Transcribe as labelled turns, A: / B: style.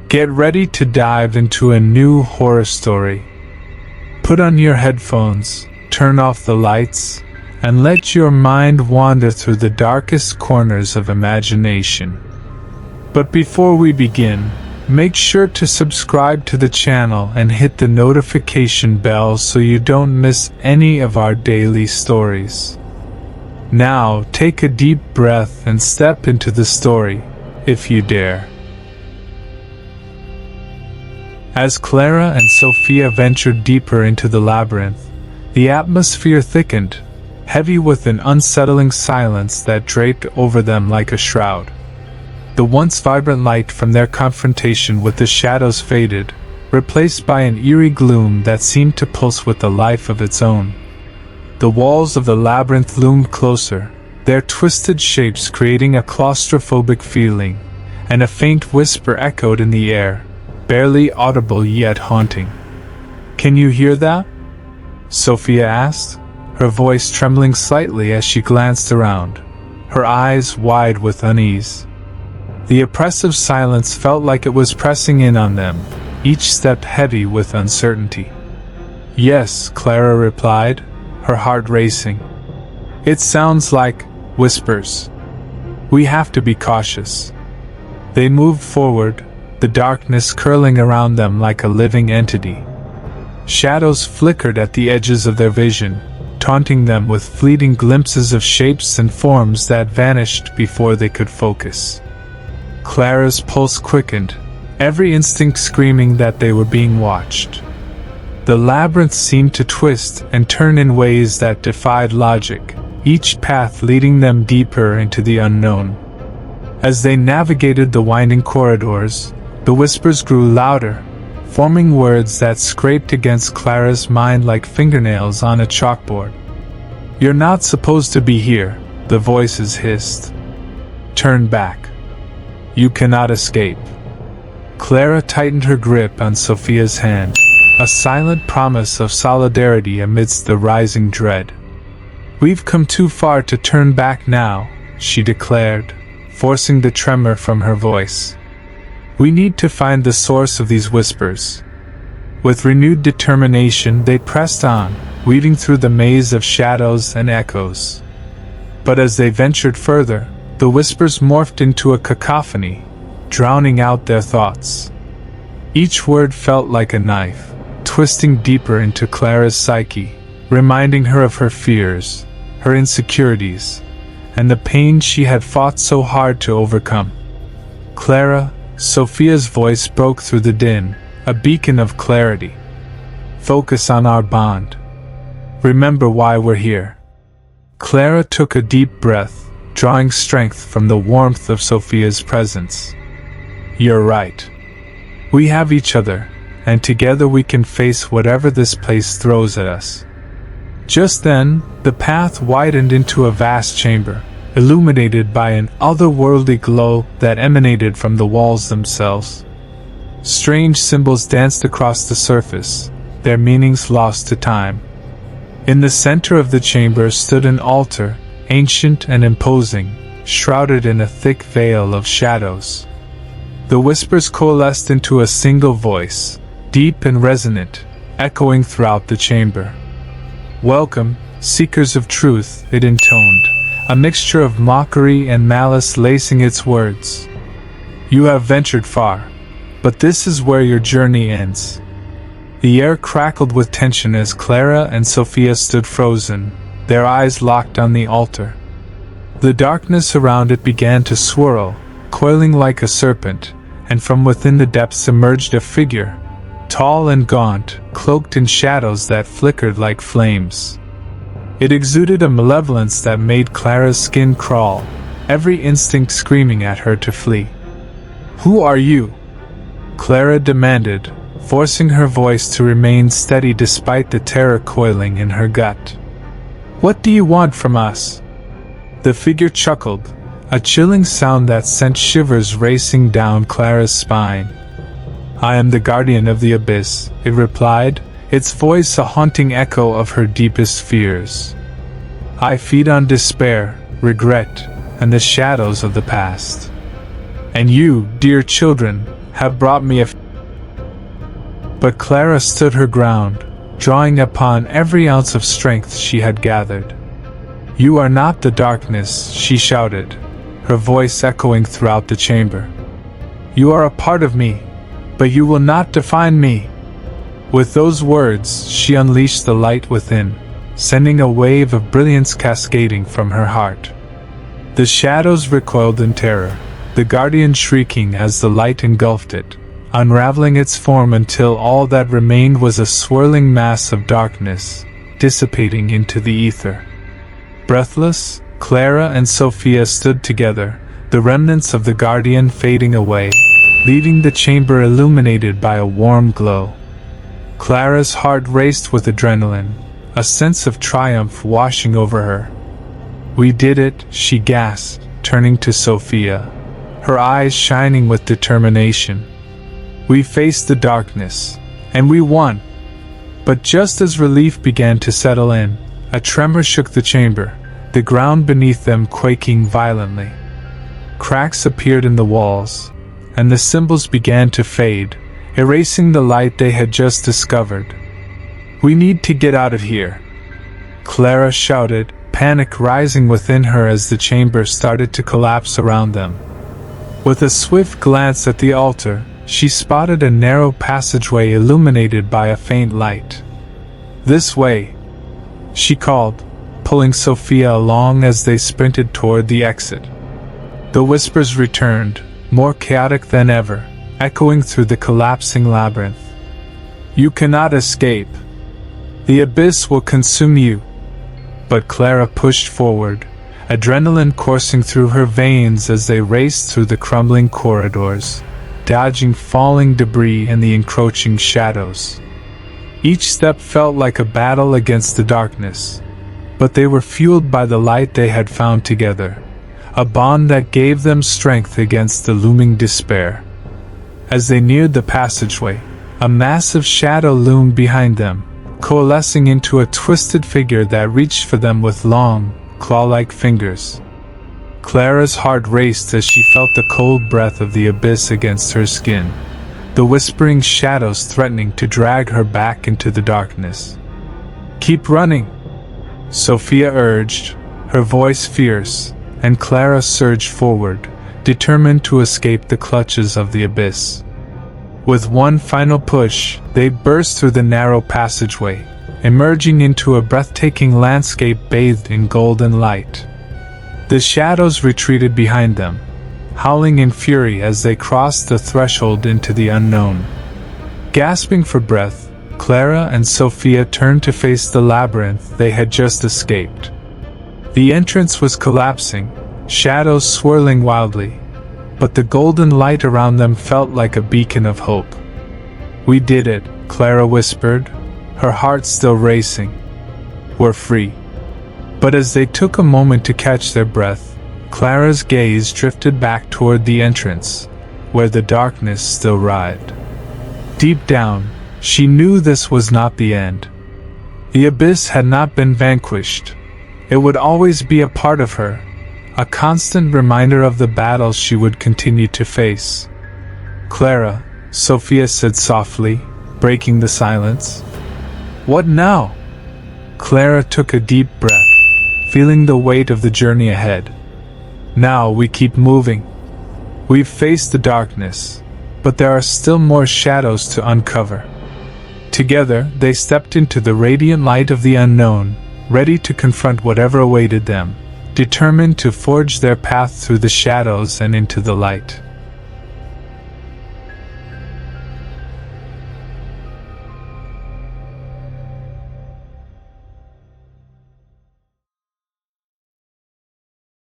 A: Get ready to dive into a new horror story. Put on your headphones, turn off the lights, and let your mind wander through the darkest corners of imagination. But before we begin, make sure to subscribe to the channel and hit the notification bell so you don't miss any of our daily stories. Now, take a deep breath and step into the story, if you dare. As Clara and Sophia ventured deeper into the labyrinth, the atmosphere thickened, heavy with an unsettling silence that draped over them like a shroud. The once vibrant light from their confrontation with the shadows faded, replaced by an eerie gloom that seemed to pulse with a life of its own. The walls of the labyrinth loomed closer, their twisted shapes creating a claustrophobic feeling, and a faint whisper echoed in the air, barely audible yet haunting. "Can you hear that?" Sophia asked, her voice trembling slightly as she glanced around, her eyes wide with unease. The oppressive silence felt like it was pressing in on them, each step heavy with uncertainty. "Yes," Clara replied, her heart racing. "It sounds like whispers. We have to be cautious." They moved forward, the darkness curling around them like a living entity. Shadows flickered at the edges of their vision, taunting them with fleeting glimpses of shapes and forms that vanished before they could focus. Clara's pulse quickened, every instinct screaming that they were being watched. The labyrinth seemed to twist and turn in ways that defied logic, each path leading them deeper into the unknown. As they navigated the winding corridors, the whispers grew louder, forming words that scraped against Clara's mind like fingernails on a chalkboard. "You're not supposed to be here," the voices hissed. "Turn back. You cannot escape." Clara tightened her grip on Sophia's hand, a silent promise of solidarity amidst the rising dread. "We've come too far to turn back now," she declared, forcing the tremor from her voice. "We need to find the source of these whispers." With renewed determination they pressed on, weaving through the maze of shadows and echoes. But as they ventured further, the whispers morphed into a cacophony, drowning out their thoughts. Each word felt like a knife, twisting deeper into Clara's psyche, reminding her of her fears, her insecurities, and the pain she had fought so hard to overcome. "Clara," Sophia's voice broke through the din, a beacon of clarity. "Focus on our bond. Remember why we're here." Clara took a deep breath, drawing strength from the warmth of Sophia's presence. "You're right. We have each other, and together we can face whatever this place throws at us." Just then, the path widened into a vast chamber, illuminated by an otherworldly glow that emanated from the walls themselves. Strange symbols danced across the surface, their meanings lost to time. In the center of the chamber stood an altar, ancient and imposing, shrouded in a thick veil of shadows. The whispers coalesced into a single voice, deep and resonant, echoing throughout the chamber. "Welcome, seekers of truth," it intoned, a mixture of mockery and malice lacing its words. "You have ventured far, but this is where your journey ends." The air crackled with tension as Clara and Sophia stood frozen, their eyes locked on the altar. The darkness around it began to swirl, coiling like a serpent, and from within the depths emerged a figure, tall and gaunt, cloaked in shadows that flickered like flames. It exuded a malevolence that made Clara's skin crawl, every instinct screaming at her to flee. "Who are you?" Clara demanded, forcing her voice to remain steady despite the terror coiling in her gut. "What do you want from us?" The figure chuckled, a chilling sound that sent shivers racing down Clara's spine. "I am the guardian of the abyss," it replied, its voice a haunting echo of her deepest fears. "I feed on despair, regret, and the shadows of the past. And you, dear children, have brought me But Clara stood her ground, drawing upon every ounce of strength she had gathered. "You are not the darkness," she shouted, her voice echoing throughout the chamber. "You are a part of me, but you will not define me." With those words, she unleashed the light within, sending a wave of brilliance cascading from her heart. The shadows recoiled in terror, the guardian shrieking as the light engulfed it, unraveling its form until all that remained was a swirling mass of darkness, dissipating into the ether. Breathless, Clara and Sophia stood together, the remnants of the guardian fading away, leaving the chamber illuminated by a warm glow. Clara's heart raced with adrenaline, a sense of triumph washing over her. "We did it," she gasped, turning to Sophia, her eyes shining with determination. "We faced the darkness, and we won." But just as relief began to settle in, a tremor shook the chamber, the ground beneath them quaking violently. Cracks appeared in the walls, and the symbols began to fade, erasing the light they had just discovered. "We need to get out of here," Clara shouted, panic rising within her as the chamber started to collapse around them. With a swift glance at the altar, she spotted a narrow passageway illuminated by a faint light. "This way," she called, pulling Sophia along as they sprinted toward the exit. The whispers returned, more chaotic than ever, echoing through the collapsing labyrinth. "You cannot escape. The abyss will consume you." But Clara pushed forward, adrenaline coursing through her veins as they raced through the crumbling corridors, dodging falling debris and the encroaching shadows. Each step felt like a battle against the darkness, but they were fueled by the light they had found together, a bond that gave them strength against the looming despair. As they neared the passageway, a massive shadow loomed behind them, coalescing into a twisted figure that reached for them with long, claw-like fingers. Clara's heart raced as she felt the cold breath of the abyss against her skin, the whispering shadows threatening to drag her back into the darkness. "Keep running," Sophia urged, her voice fierce, and Clara surged forward, determined to escape the clutches of the abyss. With one final push, they burst through the narrow passageway, emerging into a breathtaking landscape bathed in golden light. The shadows retreated behind them, howling in fury as they crossed the threshold into the unknown. Gasping for breath, Clara and Sophia turned to face the labyrinth they had just escaped. The entrance was collapsing, shadows swirling wildly, but the golden light around them felt like a beacon of hope. "We did it," Clara whispered, her heart still racing. "We're free." But as they took a moment to catch their breath, Clara's gaze drifted back toward the entrance, where the darkness still writhed. Deep down, she knew this was not the end. The abyss had not been vanquished. It would always be a part of her, a constant reminder of the battles she would continue to face. "Clara," Sophia said softly, breaking the silence. "What now?" Clara took a deep breath, feeling the weight of the journey ahead. "Now we keep moving. We've faced the darkness, but there are still more shadows to uncover." Together, they stepped into the radiant light of the unknown, ready to confront whatever awaited them, determined to forge their path through the shadows and into the light.